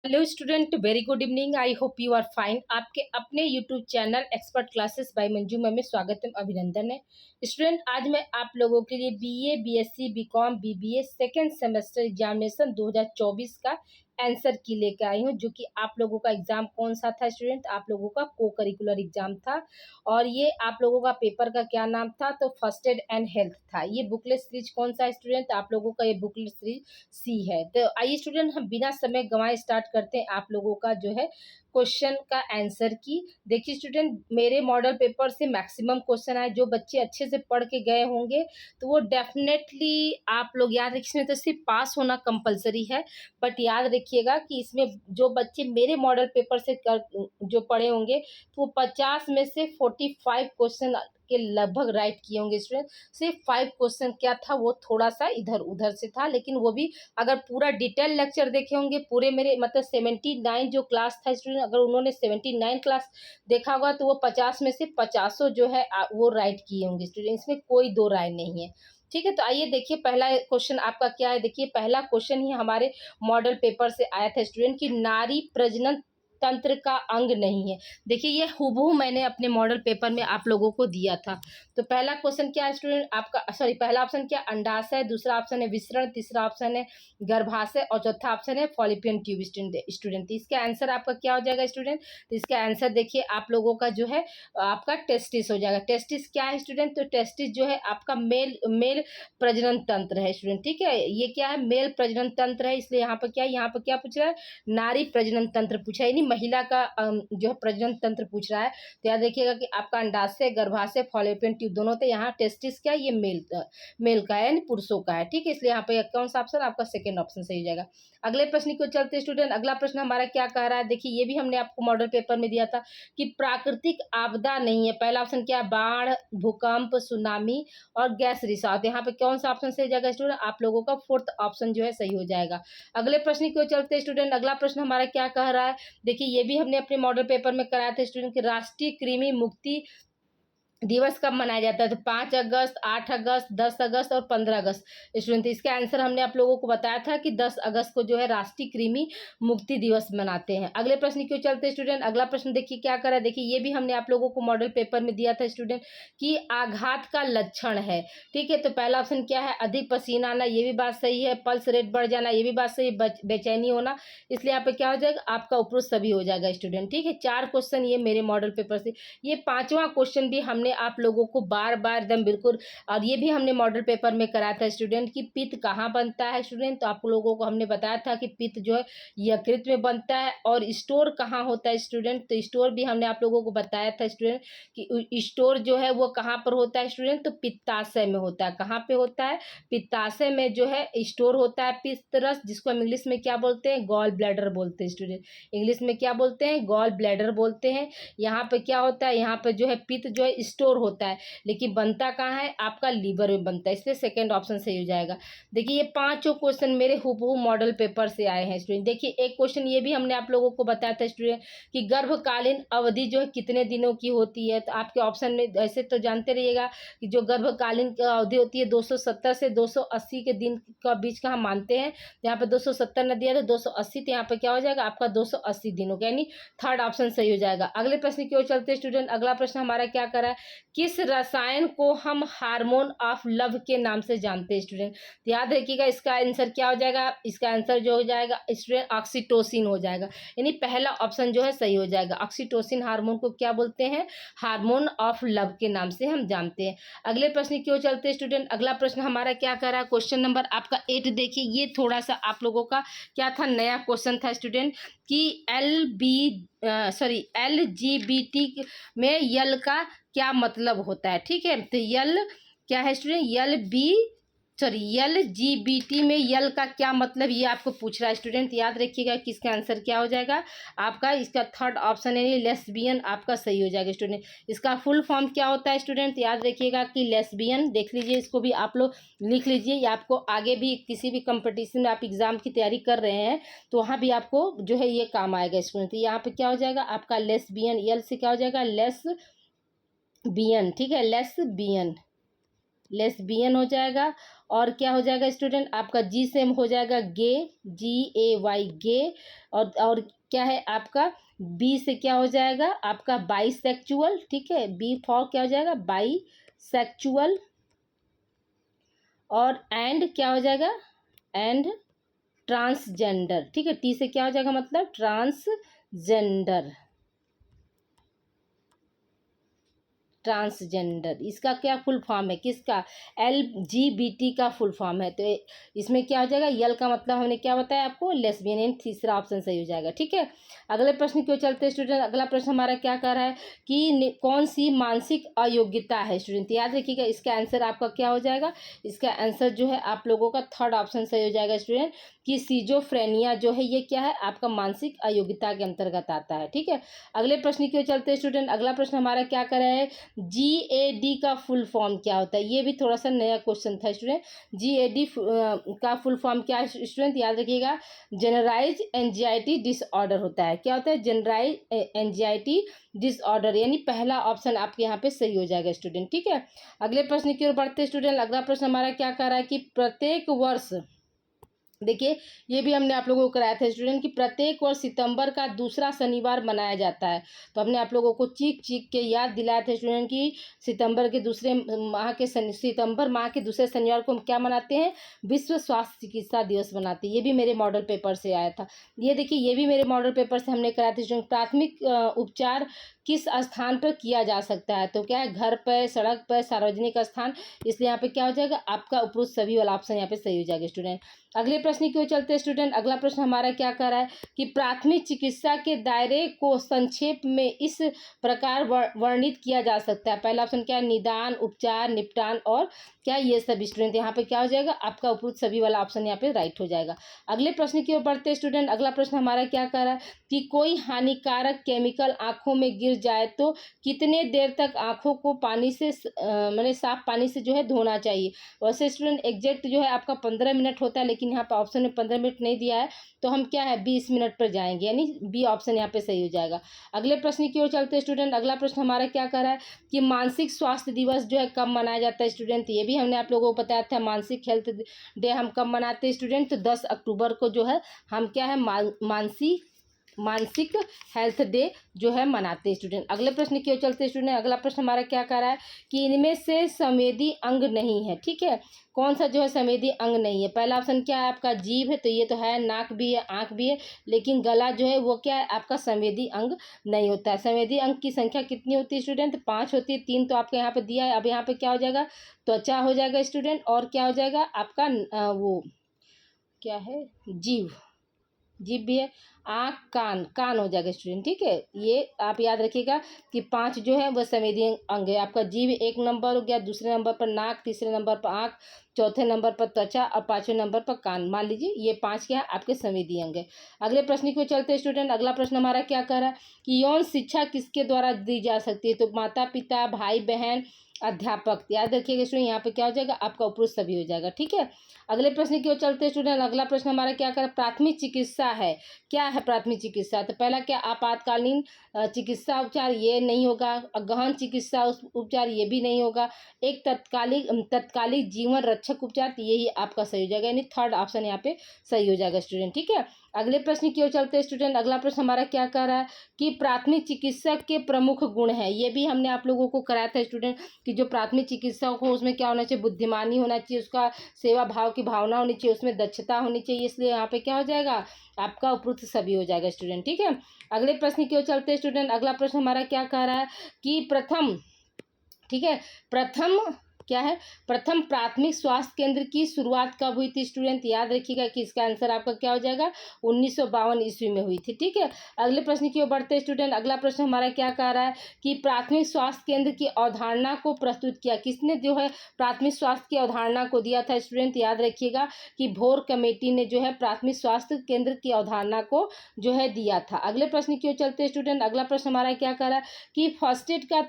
Hello student, very good evening. I hope you are fine. आपके अपने YouTube channel expert classes by Manju में स्वागत है, अभिनंदन है। स्टूडेंट, आज मैं आप लोगों के लिए BA, BSc, BCom, BBA second semester examination 2024 का आंसर की लेकर आई हूँ, जो कि आप लोगों का एग्जाम कौन सा था स्टूडेंट? आप लोगों का को करिकुलर एग्जाम था। और ये आप लोगों का पेपर का क्या नाम था? तो फर्स्ट एड एंड हेल्थ था। ये बुकलेट सीरीज कौन सा है स्टूडेंट? आप लोगों का ये बुकलेट सीरीज सी है। तो आइए स्टूडेंट, हम बिना समय गंवाए स्टार्ट करते हैं आप लोगों का जो है क्वेश्चन का आंसर की। देखिए स्टूडेंट, मेरे मॉडल पेपर से मैक्सिमम क्वेश्चन आए। जो बच्चे अच्छे से पढ़ के गए होंगे तो वो डेफिनेटली आप लोग याद रखिए, इसमें तो सिर्फ पास होना कंपलसरी है। बट याद रखिएगा कि इसमें जो बच्चे मेरे मॉडल पेपर से जो पढ़े होंगे तो वो 50 में से 45 क्वेश्चन के लगभग राइट किए होंगे स्टूडेंट। सिर्फ 5 क्वेश्चन क्या था, वो थोड़ा सा इधर उधर से था, लेकिन वो भी अगर पूरा डिटेल लेक्चर देखे होंगे, पूरे मेरे मतलब 79 जो क्लास था स्टूडेंट, अगर उन्होंने 79 क्लास देखा होगा तो वो 50 में से 50 जो है वो राइट किए होंगे स्टूडेंट। इसमें कोई दो राय नहीं है। ठीक है, तो आइए देखिए पहला क्वेश्चन आपका क्या है। देखिए पहला क्वेश्चन ही हमारे मॉडल पेपर से आया था स्टूडेंट कि नारी प्रजनन तंत्र का अंग नहीं है। देखिए ये हूबहू मैंने अपने मॉडल पेपर में आप लोगों को दिया था। तो पहला क्वेश्चन क्या है स्टूडेंट आपका? सॉरी, पहला ऑप्शन क्या? अंडाशय। दूसरा ऑप्शन है विसरण। तीसरा ऑप्शन है गर्भाशय और चौथा ऑप्शन है फॉलिपियन ट्यूब स्टूडेंट। तो इसका आंसर आपका क्या हो जाएगा स्टूडेंट? तो इसका आंसर देखिए आप लोगों का जो है आपका टेस्टिस हो जाएगा। टेस्टिस क्या है स्टूडेंट? तो टेस्टिस जो है आपका मेल मेल प्रजनन तंत्र है स्टूडेंट। ठीक है, ये क्या है? मेल प्रजनन तंत्र है। इसलिए यहाँ पर क्या है? यहाँ पर क्या पूछ रहा है? नारी प्रजनन तंत्र पूछा है, यानी महिला का जो है प्रजनन तंत्र पूछ रहा है। तो याद रखिएगा कि आपका अंडाशय, गर्भाशय, फॉलोपियन ट्यूब दोनों थे। यहाँ टेस्टिस क्या है? ये मेल का है, यानी पुरुषों का है। ठीक है, इसलिए यहाँ पे कौन सा ऑप्शन? आपका सेकंड ऑप्शन सही हो जाएगा। अगले प्रश्न को चलते स्टूडेंट। अगला प्रश्न हमारा क्या कह रहा है? देखिए ये भी हमने आपको मॉडल पेपर में दिया था कि प्राकृतिक आपदा नहीं है। पहला ऑप्शन क्या? बाढ़, भूकंप, सुनामी और गैस रिसाव। यहाँ पे कौन सा ऑप्शन सही हो जाएगा स्टूडेंट? आप लोगों का फोर्थ ऑप्शन जो है सही हो जाएगा। अगले प्रश्न की ओर चलते स्टूडेंट। अगला प्रश्न हमारा क्या कह रहा है? देखिए ये भी हमने अपने मॉडल पेपर में कराया था स्टूडेंट कि राष्ट्रीय कृमि मुक्ति दिवस कब मनाया जाता है? तो 5 अगस्त, 8 अगस्त, 10 अगस्त और 15 अगस्त स्टूडेंट। इसका आंसर हमने आप लोगों को बताया था कि 10 अगस्त को जो है राष्ट्रीय कृमि मुक्ति दिवस मनाते हैं। अगले प्रश्न क्यों चलते स्टूडेंट। अगला प्रश्न देखिए क्या करा। देखिए ये भी हमने आप लोगों को मॉडल पेपर में दिया था स्टूडेंट कि आघात का लक्षण है। ठीक है, तो पहला ऑप्शन क्या है? अधिक पसीना आना, ये भी बात सही है। पल्स रेट बढ़ जाना, ये भी बात सही है। बेचैनी होना, इसलिए यहाँ पे क्या हो जाएगा? आपका उपरोक्त सभी हो जाएगा स्टूडेंट। ठीक है, 4 क्वेश्चन ये मेरे मॉडल पेपर से। ये 5वां क्वेश्चन भी हमने आप लोगों को बार बार एकदम बिल्कुल, और ये भी हमने मॉडल पेपर में कराया था स्टूडेंट कि पित्त कहाँ बनता है स्टूडेंट। तो आप लोगों को हमने बताया था कि पित्त जो है यकृत में बनता है। और स्टोर कहाँ होता है स्टूडेंट? तो स्टोर भी हमने आप लोगों को बताया था स्टूडेंट कि स्टोर जो है वो कहाँ पर होता है स्टूडेंट? तो पित्ताशय में होता है। कहाँ पे होता है? पित्ताशय में जो है स्टोर होता है पित्त रस, जिसको हम इंग्लिश में क्या बोलते हैं? गॉल ब्लैडर बोलते हैं स्टूडेंट। इंग्लिश में क्या बोलते हैं? गॉल ब्लैडर बोलते हैं। यहाँ पे क्या होता है? यहाँ पे जो है पित्त जो है स्टोर होता है, लेकिन बनता कहाँ है? आपका लीवर में बनता है, इसलिए सेकंड ऑप्शन सही हो जाएगा। देखिए ये 5 क्वेश्चन मेरे हूबहू मॉडल पेपर से आए हैं स्टूडेंट। देखिए एक क्वेश्चन ये भी हमने आप लोगों को बताया था स्टूडेंट कि गर्भकालीन अवधि जो है कितने दिनों की होती है। तो आपके ऑप्शन में ऐसे तो जानते रहिएगा कि जो गर्भकालीन अवधि होती है 270 से 280 के दिन का बीच का हम मानते हैं। यहाँ पे 270 न दिया तो 280, तो यहाँ पे क्या हो जाएगा? आपका 280 दिनों का, यानी थर्ड ऑप्शन सही हो जाएगा। अगले प्रश्न की ओर चलते स्टूडेंट। अगला प्रश्न हमारा क्या कर रहा है? किस रसायन को हम हार्मोन ऑफ लव के नाम से जानते हैं स्टूडेंट? तो याद रखिएगा इसका आंसर क्या हो जाएगा? इसका आंसर जो हो जाएगा स्टूडेंट ऑक्सीटोसिन हो जाएगा, यानी पहला ऑप्शन जो है सही हो जाएगा। ऑक्सीटोसिन हार्मोन को क्या बोलते हैं? हार्मोन ऑफ लव के नाम से हम जानते हैं। अगले प्रश्न की ओर चलते स्टूडेंट। अगला प्रश्न हमारा क्या कर रहा है? क्वेश्चन नंबर आपका 8। देखिए ये थोड़ा सा आप लोगों का क्या था? नया क्वेश्चन था स्टूडेंट कि LGBT में यल का क्या मतलब होता है। ठीक है, तो यल क्या है स्टूडेंट? LGBT में यल का क्या मतलब, ये आपको पूछ रहा है स्टूडेंट। याद रखिएगा कि इसका आंसर क्या हो जाएगा? आपका इसका थर्ड ऑप्शन है लेस्बियन, आपका सही हो जाएगा स्टूडेंट। इसका फुल फॉर्म क्या होता है स्टूडेंट? याद रखिएगा कि लेस्बियन, देख लीजिए इसको भी आप लोग लिख लीजिए। ये आपको आगे भी किसी भी कंपटीशन में आप एग्जाम की तैयारी कर रहे हैं तो वहाँ भी आपको जो है ये काम आएगा स्टूडेंट। यहाँ पे क्या हो जाएगा? आपका लेस्बियन, यल से क्या हो जाएगा? लेस बियन। ठीक है, लेस बियन। लेस्बियन हो जाएगा। और क्या हो जाएगा स्टूडेंट, आपका जी से हो जाएगा गे, GAY गे। और क्या है आपका, बी से क्या हो जाएगा आपका बाईसेक्चुअल, ठीक है, बी फॉर क्या हो जाएगा बाईसेक्चुअल। और एंड क्या हो जाएगा, एंड ट्रांसजेंडर, ठीक है, टी से क्या हो जाएगा मतलब ट्रांसजेंडर, ट्रांसजेंडर इसका क्या फुल फॉर्म है, किसका, LGBT का फुल फॉर्म है। तो इसमें क्या हो जाएगा, यल का मतलब हमने क्या बताया आपको, लेस्बियन। तीसरा ऑप्शन सही हो जाएगा, ठीक है। अगले प्रश्न क्यों चलते हैं स्टूडेंट, अगला प्रश्न हमारा क्या कर रहा है कि कौन सी मानसिक अयोग्यता है स्टूडेंट, याद रखिएगा इसका आंसर आपका क्या हो जाएगा, इसका आंसर जो है आप लोगों का थर्ड ऑप्शन सही हो जाएगा स्टूडेंट, कि सीजोफ्रेनिया जो है ये क्या है आपका मानसिक अयोग्यता के अंतर्गत आता है, ठीक है। अगले प्रश्न क्यों चलते हैं स्टूडेंट, अगला प्रश्न हमारा क्या कर रहा है, GAD का फुल फॉर्म क्या होता है, ये भी थोड़ा सा नया क्वेश्चन था स्टूडेंट। GAD का फुल फॉर्म क्या है स्टूडेंट, याद रखिएगा जनरलाइज एंजाइटी डिसऑर्डर होता है। क्या होता है, जनरलाइज एंजाइटी डिसऑर्डर, यानी पहला ऑप्शन आपके यहाँ पे सही हो जाएगा स्टूडेंट, ठीक है। अगले प्रश्न की ओर बढ़ते स्टूडेंट, अगला प्रश्न हमारा क्या कर रहा है कि प्रत्येक वर्ष, देखिए ये भी हमने आप लोगों को कराया था स्टूडेंट, कि प्रत्येक वर्ष सितंबर का दूसरा शनिवार मनाया जाता है। तो हमने आप लोगों को चीख चीख के याद दिलाया था स्टूडेंट कि सितंबर के सितंबर माह के दूसरे शनिवार को हम क्या मनाते हैं, विश्व स्वास्थ्य चिकित्सा दिवस मनाते हैं। ये भी मेरे मॉडल पेपर से आया था। ये देखिए ये भी मेरे मॉडल पेपर से हमने कराया था स्टूडेंट, प्राथमिक उपचार किस स्थान पर किया जा सकता है, तो क्या है घर पर, सड़क पर, सार्वजनिक स्थान, इसलिए यहाँ पे क्या हो जाएगा आपका उपरोक्त सभी वाला ऑप्शन यहाँ पे सही हो जाएगा स्टूडेंट। अगले प्रश्न की ओर चलते हैं स्टूडेंट, अगला प्रश्न हमारा क्या कर रहा है कि प्राथमिक चिकित्सा के दायरे को संक्षेप में इस प्रकार वर्णित किया जा सकता है। पहला ऑप्शन क्या है, निदान, उपचार, निपटान, और क्या ये सब स्टूडेंट यहाँ पे क्या हो जाएगा आपका उपरोक्त सभी वाला ऑप्शन यहाँ पे राइट हो जाएगा। अगले प्रश्न की ओर बढ़ते हैं स्टूडेंट, अगला प्रश्न हमारा क्या कर रहा है कि कोई हानिकारक केमिकल आंखों में गिर जाए तो कितने देर तक आंखों को पानी से मैंने साफ पानी से जो है धोना चाहिए। वैसे स्टूडेंट एग्जैक्ट जो है आपका 15 मिनट होता है, लेकिन यहाँ पर ऑप्शन में 15 मिनट नहीं दिया है, तो हम क्या है 20 मिनट पर जाएंगे, यानी बी ऑप्शन यहाँ पे सही हो जाएगा। अगले प्रश्न की ओर चलते हैं स्टूडेंट, अगला प्रश्न हमारा क्या कर रहा है कि मानसिक स्वास्थ्य दिवस जो है कब मनाया जाता है स्टूडेंट, ये भी हमने आप लोगों को बताया था, मानसिक हेल्थ डे हम कब मनाते हैं स्टूडेंट, तो 10 अक्टूबर को जो है हम क्या है मानसिक हेल्थ डे जो है मनाते हैं स्टूडेंट। अगले प्रश्न की ओर चलते हैं स्टूडेंट, अगला प्रश्न हमारा क्या कर रहा है कि इनमें से संवेदी अंग नहीं है, ठीक है, कौन सा जो है संवेदी अंग नहीं है। पहला ऑप्शन क्या है आपका जीभ है, तो ये तो है, नाक भी है, आंख भी है, लेकिन गला जो है वो क्या है आपका संवेदी अंग नहीं होता है। संवेदी अंग की संख्या कितनी होती है स्टूडेंट, 5 होती है, 3 तो आपके यहाँ पे दिया है। अब यहाँ पे क्या हो जाएगा, त्वचा हो जाएगा स्टूडेंट, और क्या हो जाएगा आपका वो क्या है, जीभ, जीभ भी है, आँख, कान, कान हो जाएगा स्टूडेंट, ठीक है। ये आप याद रखिएगा कि 5 जो है वह संवेदी अंग है। आपका जीभ 1 नंबर हो गया, दूसरे नंबर पर नाक, तीसरे नंबर पर आँख, चौथे नंबर पर त्वचा, और 5वें नंबर पर कान। मान लीजिए ये 5 क्या है आपके संवेदी अंग है। अगले प्रश्न को चलते हैं स्टूडेंट, अगला प्रश्न हमारा क्या कर रहा है कि यौन शिक्षा किसके द्वारा दी जा सकती है, तो माता पिता, भाई बहन, अध्यापक, याद रखिएगा स्टूडेंट, यहाँ पे क्या हो जाएगा आपका उपरोक्त सभी हो जाएगा, ठीक है। अगले प्रश्न की ओर चलते हैं स्टूडेंट, अगला प्रश्न हमारा क्या कर, प्राथमिक चिकित्सा है, क्या है प्राथमिक चिकित्सा, तो पहला क्या आपातकालीन चिकित्सा उपचार, ये नहीं होगा, गहन चिकित्सा उपचार, ये भी नहीं होगा, एक तत्कालिक जीवन रक्षक उपचार, तो यही आपका सही हो जाएगा, यानी थर्ड ऑप्शन यहाँ पे सही हो जाएगा स्टूडेंट, ठीक है। अगले प्रश्न की ओर चलते हैं स्टूडेंट, अगला प्रश्न हमारा क्या कर रहा है कि प्राथमिक चिकित्सक के प्रमुख गुण है, ये भी हमने आप लोगों को कराया था स्टूडेंट, कि जो प्राथमिक चिकित्सक हो उसमें क्या होना चाहिए, बुद्धिमानी होना चाहिए, उसका सेवा भाव की भावना होनी चाहिए, उसमें दक्षता होनी चाहिए, इसलिए यहाँ पे क्या हो जाएगा आपका उपरोक्त सभी हो जाएगा स्टूडेंट, ठीक है। अगले प्रश्न की ओर चलते हैं स्टूडेंट, अगला प्रश्न हमारा क्या कह रहा है कि प्रथम, ठीक है, प्रथम क्या है, प्रथम प्राथमिक स्वास्थ्य केंद्र की शुरुआत कब हुई थी स्टूडेंट, याद रखिएगा कि इसका आंसर आपका क्या हो जाएगा 1952 ईस्वी में हुई थी, ठीक है। अगले प्रश्न की ओर बढ़ते स्टूडेंट, अगला प्रश्न हमारा क्या कह रहा है कि प्राथमिक स्वास्थ्य केंद्र की अवधारणा को प्रस्तुत किया, किसने जो है प्राथमिक स्वास्थ्य की अवधारणा को दिया था स्टूडेंट, याद रखिएगा कि भोर कमेटी ने जो है प्राथमिक स्वास्थ्य केंद्र की अवधारणा को जो है दिया था। अगले प्रश्न की ओर चलते स्टूडेंट, अगला प्रश्न हमारा क्या कह रहा है कि फर्स्ट एड का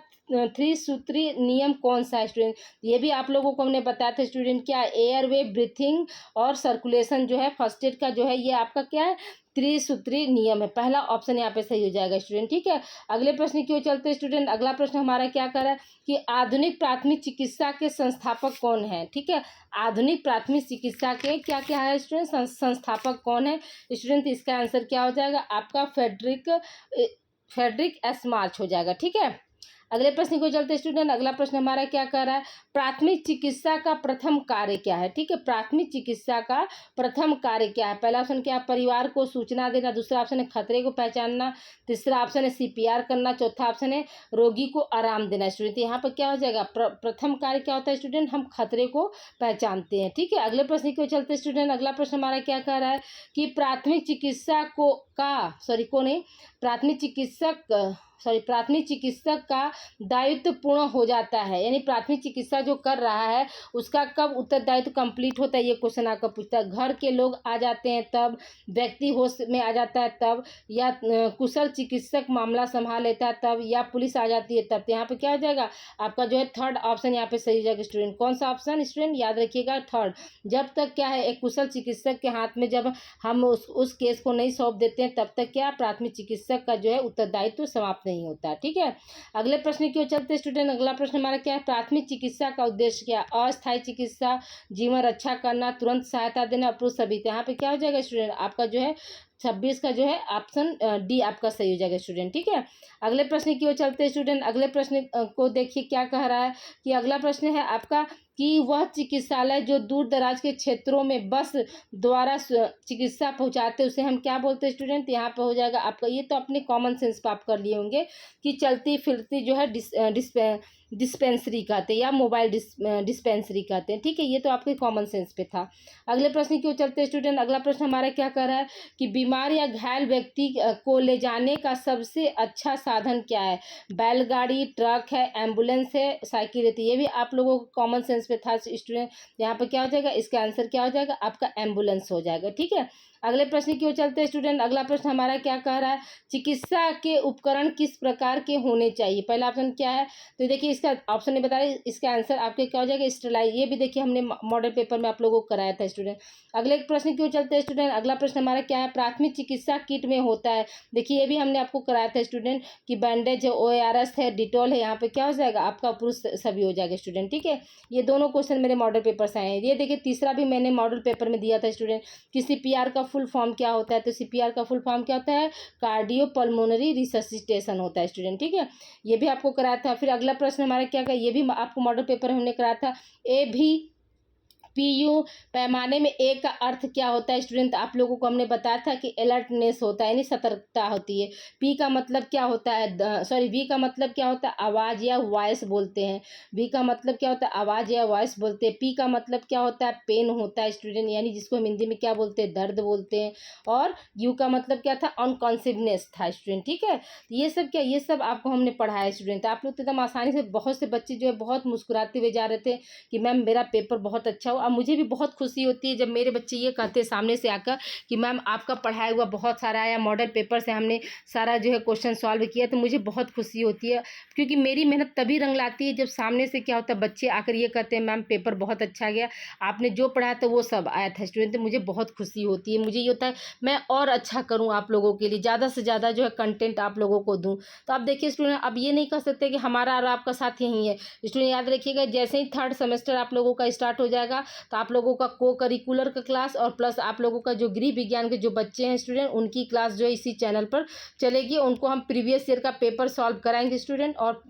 3 सूत्री नियम कौन सा है स्टूडेंट, ये भी आप लोगों को हमने बताया था स्टूडेंट, क्या एयरवे, ब्रीथिंग और सर्कुलेशन जो है फर्स्ट एड का जो है ये आपका क्या है त्रिसूत्री नियम है। पहला ऑप्शन यहाँ पे सही हो जाएगा स्टूडेंट, ठीक है। अगले प्रश्न की ओर चलते हैं स्टूडेंट। अगला प्रश्न हमारा क्या कर रहा है कि आधुनिक प्राथमिक चिकित्सा के संस्थापक कौन है, ठीक है। आधुनिक प्राथमिक चिकित्सा के क्या क्या है स्टूडेंट, संस्थापक कौन है स्टूडेंट। इसका आंसर क्या हो जाएगा आपका फ्रेडरिक एस मार्च हो जाएगा, ठीक है। अगले प्रश्न को चलते स्टूडेंट। अगला प्रश्न हमारा क्या कर रहा है, प्राथमिक चिकित्सा का प्रथम कार्य क्या है, ठीक है। प्राथमिक चिकित्सा का प्रथम कार्य क्या है। पहला ऑप्शन क्या है, परिवार को सूचना देना। दूसरा ऑप्शन है खतरे को पहचानना। तीसरा ऑप्शन है सीपीआर करना। चौथा ऑप्शन है रोगी को आराम देना स्टूडेंट। यहाँ पर क्या हो जाएगा, प्रथम कार्य क्या होता है स्टूडेंट, हम खतरे को पहचानते हैं, ठीक है। अगले प्रश्न को चलते स्टूडेंट। अगला प्रश्न हमारा क्या कह रहा है कि प्राथमिक चिकित्सा प्राथमिक चिकित्सक का दायित्व पूर्ण हो जाता है, यानी प्राथमिक चिकित्सा जो कर रहा है उसका कब उत्तरदायित्व कंप्लीट होता है, ये क्वेश्चन आपका पूछता है। घर के लोग आ जाते हैं तब, व्यक्ति होश में आ जाता है तब, या कुशल चिकित्सक मामला संभाल लेता है तब, या पुलिस आ जाती है तब। तो यहाँ पे क्या हो जाएगा आपका जो है थर्ड ऑप्शन यहाँ पे सही हो जाएगा स्टूडेंट। कौन सा ऑप्शन स्टूडेंट, याद रखिएगा थर्ड। जब तक क्या है एक कुशल चिकित्सक के हाथ में जब हम उस केस को नहीं सौंप देते हैं तब तक क्या प्राथमिक चिकित्सक का जो है उत्तरदायित्व समाप्त नहीं होता, ठीक है। अगले प्रश्न की ओर चलते स्टूडेंट। अगला प्रश्न हमारा क्या है, प्राथमिक चिकित्सा का उद्देश्य क्या है। अस्थायी चिकित्सा, जीवन रक्षा करना, तुरंत सहायता देना, अप्रूव सभी। यहाँ पे क्या हो जाएगा स्टूडेंट आपका जो है 26 का जो है ऑप्शन डी आपका सही हो जाएगा स्टूडेंट, ठीक है। अगले प्रश्न की ओर चलते स्टूडेंट। अगले प्रश्न को देखिए क्या कह रहा है कि अगला प्रश्न है आपका कि वह चिकित्सालय जो दूर दराज के क्षेत्रों में बस द्वारा चिकित्सा पहुंचाते उसे हम क्या बोलते हैं स्टूडेंट। यहाँ पे हो जाएगा आपका, ये तो अपने कॉमन सेंस पे आप कर लिए होंगे कि चलती फिरती जो है डिस्पेंसरी कहते हैं या मोबाइल डिस्पेंसरी कहते हैं, ठीक है। ये तो आपके कॉमन सेंस पे था। अगले प्रश्न की ओर चलते स्टूडेंट। अगला प्रश्न हमारा क्या कर रहा है कि बीमार या घायल व्यक्ति को ले जाने का सबसे अच्छा साधन क्या है। बैलगाड़ी, ट्रक है, एम्बुलेंस है, साइकिल रहती है। ये भी आप लोगों को कॉमन सेंस पे था स्टूडेंट। यहाँ पे क्या हो जाएगा, इसका आंसर क्या हो जाएगा आपका एम्बुलेंस हो जाएगा, ठीक है। अगले प्रश्न की ओर चलते हैं स्टूडेंट। अगला प्रश्न हमारा क्या कह रहा है, चिकित्सा के उपकरण किस प्रकार के होने चाहिए। पहला ऑप्शन क्या है, तो देखिए इसका ऑप्शन नहीं बता रहे, इसका आंसर आपके क्या हो जाएगा स्टेराइल। ये भी देखिए हमने मॉडल पेपर में आप लोगों को कराया था स्टूडेंट। अगले प्रश्न की ओर चलते हैं स्टूडेंट। अगला प्रश्न हमारा क्या है, प्राथमिक चिकित्सा किट में होता है। देखिए ये भी हमने आपको कराया था स्टूडेंट कि बैंडेज है, OARS है, डिटॉल है। यहाँ पे क्या हो जाएगा आपका पुरुष सभी हो जाएगा स्टूडेंट, ठीक है। ये दोनों क्वेश्चन मेरे मॉडल पेपर से आए हैं। ये देखिए तीसरा भी मैंने मॉडल पेपर में दिया था स्टूडेंट कि CPR का फुल फॉर्म क्या होता है। तो CPR का फुल फॉर्म क्या होता है, कार्डियो पल्मोनरी रिससिटेशन होता है स्टूडेंट, ठीक है। ये भी आपको कराया था। फिर अगला प्रश्न हमारा क्या का, ये भी आपको मॉडल पेपर हमने कराया था। ABPU पैमाने में ए का अर्थ क्या होता है स्टूडेंट। आप लोगों को हमने बताया था कि अलर्टनेस होता है, यानी सतर्कता होती है। पी का मतलब क्या होता है, वी का मतलब क्या होता है, आवाज़ या वॉइस बोलते हैं। वी का मतलब क्या होता है, आवाज़ या वॉइस बोलते हैं। पी का मतलब क्या होता है, पेन होता है स्टूडेंट, यानी जिसको हम हिंदी में क्या बोलते हैं, दर्द बोलते हैं। और यू का मतलब क्या था, अनकॉन्सिवनेस था स्टूडेंट, ठीक है। ये सब क्या, ये सब आपको हमने पढ़ाया स्टूडेंट। आप लोग एकदम आसानी से, बहुत से बच्चे जो है बहुत मुस्कुराते हुए जा रहे थे कि मैम मेरा पेपर बहुत अच्छा हो। अब मुझे भी बहुत खुशी होती है जब मेरे बच्चे ये कहते हैं सामने से आकर कि मैम आपका पढ़ाया हुआ बहुत सारा आया, मॉडल पेपर से हमने सारा जो है क्वेश्चन सॉल्व किया। तो मुझे बहुत खुशी होती है, क्योंकि मेरी मेहनत तभी रंग लाती है जब सामने से क्या होता है, बच्चे आकर ये कहते हैं मैम पेपर बहुत अच्छा गया, आपने जो पढ़ाया था वो सब आया था स्टूडेंट। तो मुझे बहुत खुशी होती है, मुझे ये होता है मैं और अच्छा करूँ आप लोगों के लिए, ज़्यादा से ज़्यादा जो है कंटेंट आप लोगों को दूँ। तो आप देखिए स्टूडेंट, अब ये नहीं कह सकते कि हमारा और आपका साथ यही है स्टूडेंट। याद रखिएगा, जैसे ही थर्ड सेमेस्टर आप लोगों का स्टार्ट हो जाएगा तो आप लोगों का को करिकुलर का क्लास और प्लस आप लोगों का जो गृह विज्ञान के जो बच्चे हैं स्टूडेंट, उनकी क्लास जो है इसी चैनल पर चलेगी। उनको हम प्रीवियस ईयर का पेपर सॉल्व कराएंगे स्टूडेंट, और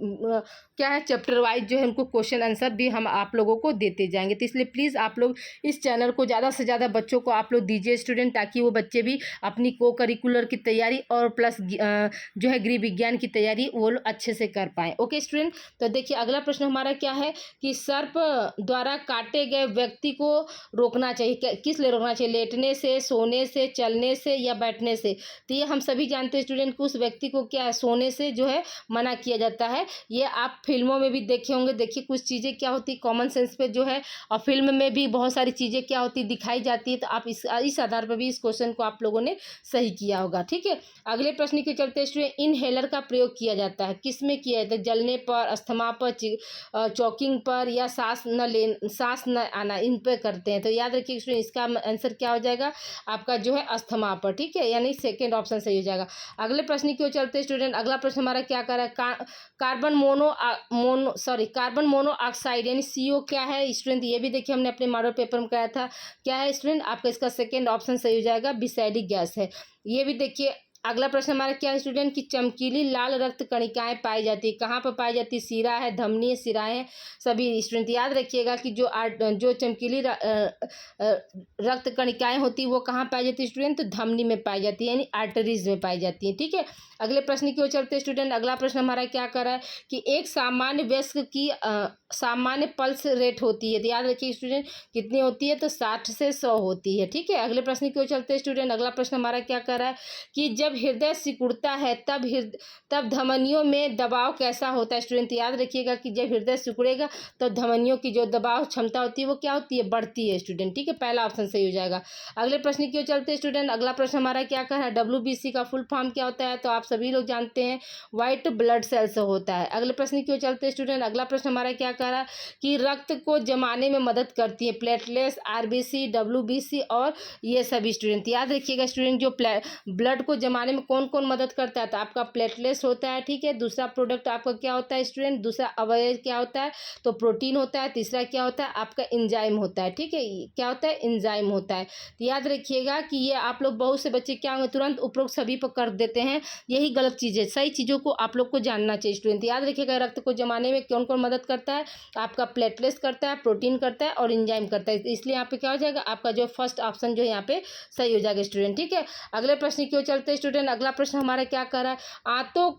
क्या है चैप्टर वाइज जो है उनको क्वेश्चन आंसर भी हम आप लोगों को देते जाएंगे। तो इसलिए प्लीज़ आप लोग इस चैनल को ज़्यादा से ज़्यादा बच्चों को आप लोग दीजिए स्टूडेंट, ताकि वो बच्चे भी अपनी को करिकुलर की तैयारी और प्लस जो है गृह विज्ञान की तैयारी वो लोग अच्छे से कर पाएँ। ओके स्टूडेंट, तो देखिए अगला प्रश्न हमारा क्या है कि सर्प द्वारा काटे गए व्यक्ति को रोकना चाहिए, किस लिए रोकना चाहिए, लेटने से, सोने से, चलने से या बैठने से। तो ये हम सभी जानते हैं स्टूडेंट कि उस व्यक्ति को क्या है, सोने से जो है मना किया जाता है। ये आप फिल्मों में भी देखे होंगे। देखिए कुछ चीज़ें क्या होती है कॉमन सेंस पे जो है, और फिल्म में भी बहुत सारी चीज़ें क्या होती दिखाई जाती है। तो आप इस आधार पर भी इस क्वेश्चन को आप लोगों ने सही किया होगा, ठीक है। अगले प्रश्न के चलते स्टूडेंट, इनहेलर का प्रयोग किया जाता है, किस में किया जाता है, जलने पर, अस्थमा पर, चॉकिंग पर, या सांस न आना, इन पे करते हैं। तो याद रखिए स्टूडेंट, इसका आंसर क्या हो जाएगा आपका जो है अस्थमा पर, ठीक है, यानी सेकेंड ऑप्शन सही हो जाएगा। अगले प्रश्न की ओर चलते हैं स्टूडेंट। अगला प्रश्न हमारा क्या कर रहा है, कार्बन मोनोऑक्साइड यानी CO क्या है स्टूडेंट, ये भी देखिए हमने अपने मॉडल पेपर में कराया था। क्या है स्टूडेंट आपका, इसका सेकेंड ऑप्शन सही हो जाएगा, विषैली गैस है। ये भी देखिए। अगला प्रश्न हमारा क्या है स्टूडेंट, की चमकीली लाल रक्त कणिकाएं पाई जाती है, कहाँ पर पाई जाती है, सिरा है, धमनी है, सिराएं हैं, सभी स्टूडेंट याद रखिएगा कि जो चमकीली रक्त कणिकाएं होती है वो कहाँ पाई जाती है स्टूडेंट, तो धमनी में पाई जाती है, यानी आर्टरीज में पाई जाती है, ठीक है। अगले प्रश्न की ओर चलते हैं स्टूडेंट। अगला प्रश्न हमारा क्या कर रहा है कि एक सामान्य वयस्क की सामान्य पल्स रेट होती है, तो याद रखिए स्टूडेंट कितनी होती है, तो 60 से 100 होती है, ठीक है। अगले प्रश्न की ओर चलते हैं स्टूडेंट। अगला प्रश्न हमारा क्या कर रहा है कि जब हृदय सिकुड़ता है तब धमनियों में दबाव कैसा होता है स्टूडेंट, याद रखिएगा कि जब हृदय सिकुड़ेगा तो धमनियों की जो दबाव क्षमता होती है वो क्या होती है, बढ़ती है स्टूडेंट, ठीक है, पहला ऑप्शन सही हो जाएगा। अगले प्रश्न की ओर चलते हैं स्टूडेंट। अगला प्रश्न हमारा क्या कर रहा है, WBC का फुल फॉर्म क्या होता है, तो आप सभी लोग जानते हैं व्हाइट ब्लड सेल्स होता है। अगले प्रश्न की ओर चलते हैं स्टूडेंट। अगला प्रश्न हमारा क्या कर रहा है कि रक्त को जमाने में मदद करती है, प्लेटलेट्स, RBC, WBC और ये सभी स्टूडेंट याद रखिएगा स्टूडेंट, जो ब्लड को जमाने में कौन कौन मदद करता है, तो आपका प्लेटलेट्स होता है, ठीक है। दूसरा प्रोडक्ट आपका क्या होता है स्टूडेंट, दूसरा अवयव क्या होता है, तो प्रोटीन होता है। तीसरा क्या होता है आपका एंजाइम होता है, ठीक है, क्या होता है एंजाइम होता है। तो याद रखिएगा कि ये आप लोग बहुत से बच्चे क्या होंगे तुरंत उपरोक्त सभी पर कर देते हैं, यही गलत चीज़ है। सही चीज़ों को आप लोग को जानना चाहिए स्टूडेंट। याद रखिएगा रक्त को जमाने में कौन कौन मदद करता है, आपका प्लेटलेट्स करता है, प्रोटीन करता है और एंजाइम करता है, इसलिए यहाँ पे क्या हो जाएगा आपका जो फर्स्ट ऑप्शन जो है यहाँ पे सही हो जाएगा स्टूडेंट, ठीक है। अगले प्रश्न की ओर चलते हैं स्टूडेंट। अगला प्रश्न हमारा क्या कर रहा है, आंतों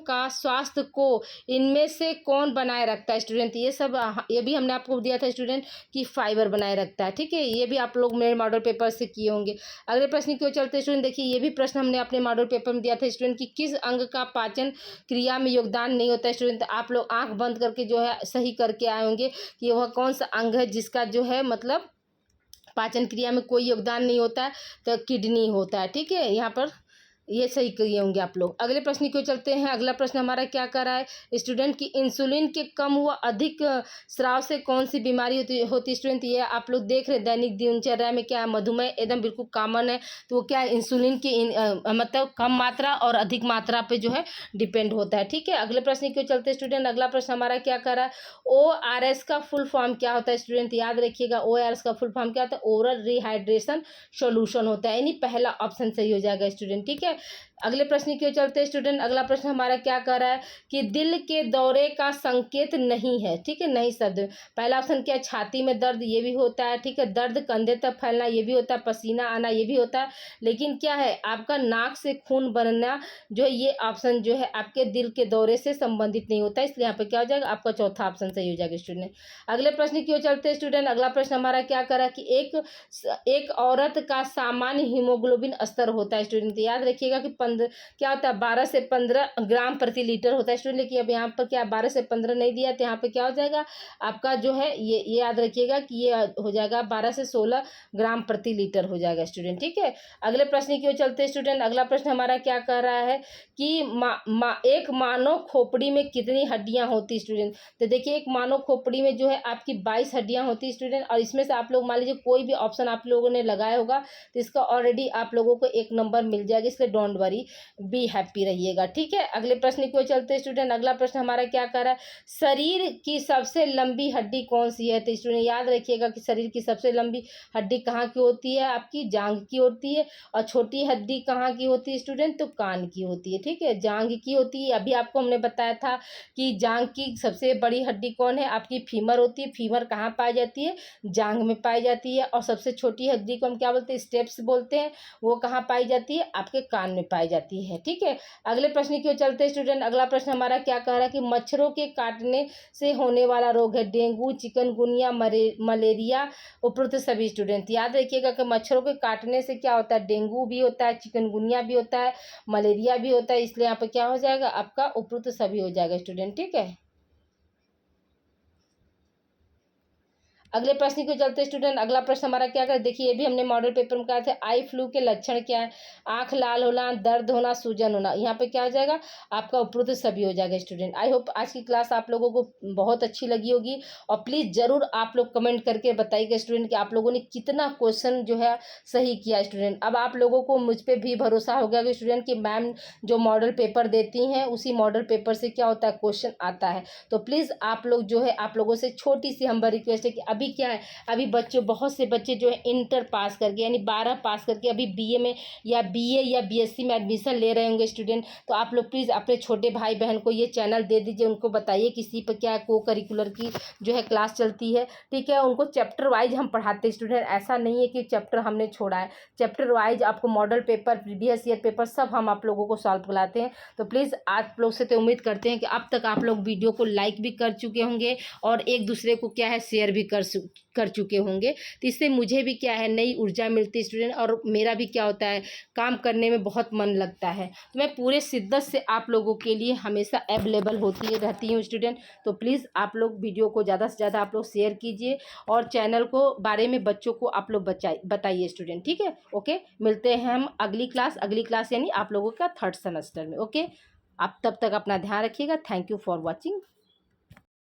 का स्वास्थ्य को इनमें से कौन बनाए रखता है स्टूडेंट, ये भी हमने आपको दिया था स्टूडेंट कि फाइबर बनाए रखता है, ठीक है, ये भी आप लोग मेरे मॉडल पेपर से किए होंगे। अगले प्रश्न की ओर चलते हैं स्टूडेंट। देखिए ये भी प्रश्न हमने अपने मॉडल पेपर में दिया था स्टूडेंट कि किस अंग का पाचन क्रिया में योगदान नहीं होता है स्टूडेंट, आप लोग आंख बंद करके जो है सही करके आए होंगे कि वह कौन सा अंग है जिसका जो है मतलब पाचन क्रिया में कोई योगदान नहीं होता है, तो किडनी होता है, ठीक है, यहाँ पर ये सही किए होंगे आप लोग। अगले प्रश्न की ओर चलते हैं। अगला प्रश्न हमारा क्या कर रहा है स्टूडेंट की इंसुलिन के कम व अधिक स्राव से कौन सी बीमारी होती स्टूडेंट, ये आप लोग देख रहे हैं दैनिक दिनचर्या में क्या है, मधुमेह एकदम बिल्कुल कॉमन है, तो वो क्या है इंसुलिन की मतलब कम मात्रा और अधिक मात्रा पे जो है डिपेंड होता है, ठीक है। अगले प्रश्न की ओर चलते हैं स्टूडेंट। अगला प्रश्न हमारा क्या कर रहा है, ORS का फुल फॉर्म क्या होता है स्टूडेंट, याद रखिएगा ORS का फुल फॉर्म क्या होता है, ओरल रिहाइड्रेशन सोल्यूशन होता है, यानी पहला ऑप्शन सही हो जाएगा स्टूडेंट, ठीक है। अगले प्रश्न की ओर चलते हैं स्टूडेंट। अगला प्रश्न हमारा क्या कर रहा है कि दिल के दौरे का संकेत नहीं है, ठीक है, नहीं शब्द। पहला ऑप्शन क्या है, छाती में दर्द, ये भी होता है, ठीक है, दर्द कंधे तक फैलना, ये भी होता है, पसीना आना, ये भी होता है, लेकिन क्या है आपका नाक से खून बनना जो ये ऑप्शन जो है आपके दिल के दौरे से संबंधित नहीं होता है, इसलिए यहाँ पे क्या हो जाएगा आपका चौथा ऑप्शन सही हो जाएगा स्टूडेंट। अगले प्रश्न की ओर चलते हैं स्टूडेंट। अगला प्रश्न हमारा क्या कर रहा है कि एक औरत का सामान्य हीमोग्लोबिन स्तर होता है स्टूडेंट, याद रखिएगा कि क्या होता है 12 से 15 ग्राम प्रति लीटर होता है स्टूडेंट, लेकिन अब यहाँ पर क्या 12 से 15 नहीं दिया, तो यहाँ पे क्या हो जाएगा आपका जो है ये याद रखिएगा कि ये हो जाएगा 12 से 16 ग्राम प्रति लीटर हो जाएगा स्टूडेंट, ठीक है। अगले प्रश्न की ओर चलते हैं स्टूडेंट। अगला प्रश्न हमारा क्या कह रहा है कि एक मानव खोपड़ी में कितनी हड्डियां होती स्टूडेंट, तो देखिए एक मानव खोपड़ी में जो है आपकी 22 हड्डियां होती स्टूडेंट, और इसमें से आप लोग मान लीजिए कोई भी ऑप्शन आप लोगों ने लगाया होगा तो इसका ऑलरेडी आप लोगों को एक नंबर मिल जाएगा, इसलिए डोंट वरी, बी हैप्पी रहिएगा, ठीक है। अगले प्रश्न की ओर चलते हैं स्टूडेंट। अगला प्रश्न हमारा क्या कर रहा है, शरीर की सबसे लंबी हड्डी कौन सी है, तो स्टूडेंट याद रखिएगा कि शरीर की सबसे लंबी हड्डी कहाँ की होती है, आपकी जांघ की होती है, और छोटी हड्डी कहाँ की होती है स्टूडेंट, तो कान की होती है, ठीक है, जांघ की होती है। अभी आपको हमने बताया था कि जांघ की सबसे बड़ी हड्डी कौन है, आपकी फीमर होती है, फीमर कहाँ पाई जाती है, जांघ में पाई जाती है, और सबसे छोटी हड्डी को हम क्या बोलते हैं, स्टेप्स बोलते हैं, वो कहाँ पाई जाती है, आपके कान में पाई जाती है, ठीक है। अगले प्रश्न की ओर चलते हैं स्टूडेंट। अगला प्रश्न हमारा क्या कह रहा है कि मच्छरों के काटने से होने वाला रोग है, डेंगू, चिकनगुनिया, मलेरिया, उपरोक्त सभी स्टूडेंट याद रखिएगा कि मच्छरों के काटने से क्या होता है, डेंगू भी होता है, चिकनगुनिया भी होता है, मलेरिया भी होता है, इसलिए यहाँ पे क्या हो जाएगा आपका उपरोक्त सभी हो जाएगा स्टूडेंट, ठीक है। अगले प्रश्न को चलते स्टूडेंट। अगला प्रश्न हमारा क्या कर, देखिए ये भी हमने मॉडल पेपर में कहा था। आई फ्लू के लक्षण क्या है? आंख लाल होना, दर्द होना, सूजन होना। यहाँ पे क्या हो जाएगा आपका उपरोक्त सभी हो जाएगा स्टूडेंट। आई होप आज की क्लास आप लोगों को बहुत अच्छी लगी होगी और प्लीज़ ज़रूर आप लोग कमेंट करके बताइएगा स्टूडेंट कि आप लोगों ने कितना क्वेश्चन जो है सही किया स्टूडेंट। अब आप लोगों को मुझ पर भी भरोसा हो गया कि स्टूडेंट कि मैम जो मॉडल पेपर देती हैं उसी मॉडल पेपर से क्या होता है क्वेश्चन आता है। तो प्लीज़ आप लोग जो है, आप लोगों से छोटी सी हम्बल रिक्वेस्ट है कि अभी क्या है, अभी बच्चों बहुत से बच्चे जो है इंटर पास करके यानी 12 पास करके अभी बीए में या बीए या बीएससी में एडमिशन ले रहे होंगे स्टूडेंट। तो आप लोग प्लीज़ अपने छोटे भाई बहन को ये चैनल दे दीजिए, उनको बताइए किसी पर क्या को करिकुलर की जो है क्लास चलती है, ठीक है। उनको चैप्टर वाइज हम पढ़ाते हैं स्टूडेंट, ऐसा नहीं है कि चैप्टर हमने छोड़ा है। चैप्टर वाइज आपको model paper, previous year paper सब हम आप लोगों को सॉल्व कराते हैं। तो प्लीज़ आप लोग से तो उम्मीद करते हैं कि अब तक आप लोग वीडियो को लाइक भी कर चुके होंगे और एक दूसरे को क्या है शेयर भी कर चुके होंगे। तो इससे मुझे भी क्या है नई ऊर्जा मिलती है स्टूडेंट, और मेरा भी क्या होता है काम करने में बहुत मन लगता है। तो मैं पूरे शिद्दत से आप लोगों के लिए हमेशा अवेलेबल रहती हूँ स्टूडेंट। तो प्लीज़ आप लोग वीडियो को ज़्यादा से ज़्यादा आप लोग शेयर कीजिए और चैनल को बारे में बच्चों को आप लोग बताइए स्टूडेंट, ठीक है। ओके, मिलते हैं हम अगली क्लास यानी आप लोगों का 3rd सेमेस्टर में। ओके, आप तब तक अपना ध्यान रखिएगा। Thank you for watching.